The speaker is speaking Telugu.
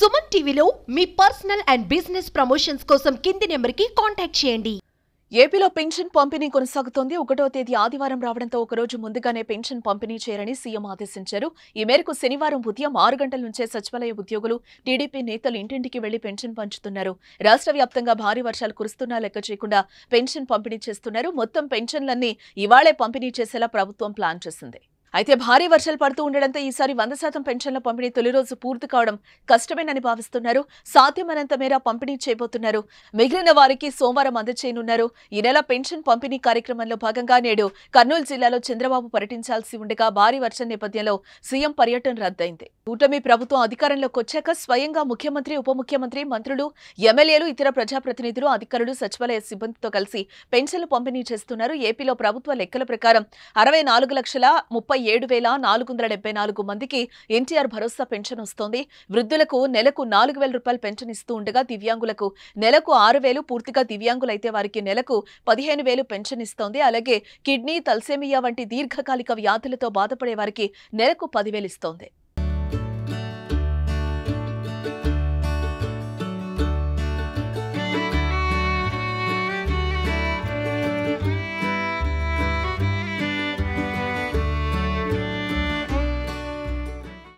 సుమన్ టీవీలో మీ పర్సనల్ అండ్ బిజినెస్ ప్రమోషన్స్ కోసం కింది నెంబర్కి కాంటాక్ట్ చేయండి. ఏపీలో పెన్షన్ పంపిణీ కొనసాగుతోంది. 1వ తేదీ ఆదివారం రావడంతో ఒకరోజు ముందుగానే పెన్షన్ పంపిణీ చేయాలని సీఎం ఆదేశించారు. ఈ మేరకు శనివారం ఉదయం 6 గంటల నుంచే సచివాలయ ఉద్యోగులు, టీడీపీ నేతలు ఇంటింటికి వెళ్లి పెన్షన్ పంచుతున్నారు. రాష్ట్ర వ్యాప్తంగా భారీ వర్షాలు కురుస్తున్నా లెక్క చేయకుండా పెన్షన్ పంపిణీ చేస్తున్నారు. మొత్తం పెన్షన్లన్నీ ఇవాళే పంపిణీ చేసేలా ప్రభుత్వం ప్లాన్ చేసింది. అయితే భారీ వర్షాలు పడుతూ ఉండడంతో ఈసారి 100% పెన్షన్ల పంపిణీ తొలి రోజు పూర్తి కావడం కష్టమేనని భావిస్తున్నారు. సాధ్యమైనంత మేర పంపిణీ చేయబోతున్నారు. మిగిలిన వారికి సోమవారం అందజేయనున్నారు. ఈ నెల పెన్షన్ పంపిణీ కార్యక్రమంలో భాగంగా నేడు కర్నూలు జిల్లాలో చంద్రబాబు పర్యటించాల్సి ఉండగా భారీ వర్షం నేపథ్యంలో సీఎం పర్యటన రద్దయింది. కూటమి ప్రభుత్వం అధికారంలోకి వచ్చాక స్వయంగా ముఖ్యమంత్రి, ఉప ముఖ్యమంత్రి, మంత్రులు, ఎమ్మెల్యేలు, ఇతర ప్రజాప్రతినిధులు, అధికారులు సచివాలయ సిబ్బందితో కలిసి పెన్షన్లు పంపిణీ చేస్తున్నారు. ఏపీలో ప్రభుత్వ లెక్కల ప్రకారం 64,37,474 మందికి ఎన్టీఆర్ భరోసా పెన్షన్ వస్తోంది. వృద్ధులకు నెలకు 4,000 రూపాయలు పెన్షన్ ఇస్తూ ఉండగా దివ్యాంగులకు నెలకు 6,000, పూర్తిగా దివ్యాంగులైతే వారికి నెలకు 15,000 పెన్షన్ ఇస్తోంది. అలాగే కిడ్నీ, తల్సేమియా వంటి దీర్ఘకాలిక వ్యాధులతో బాధపడే వారికి నెలకు 10,000 ఇస్తోంది.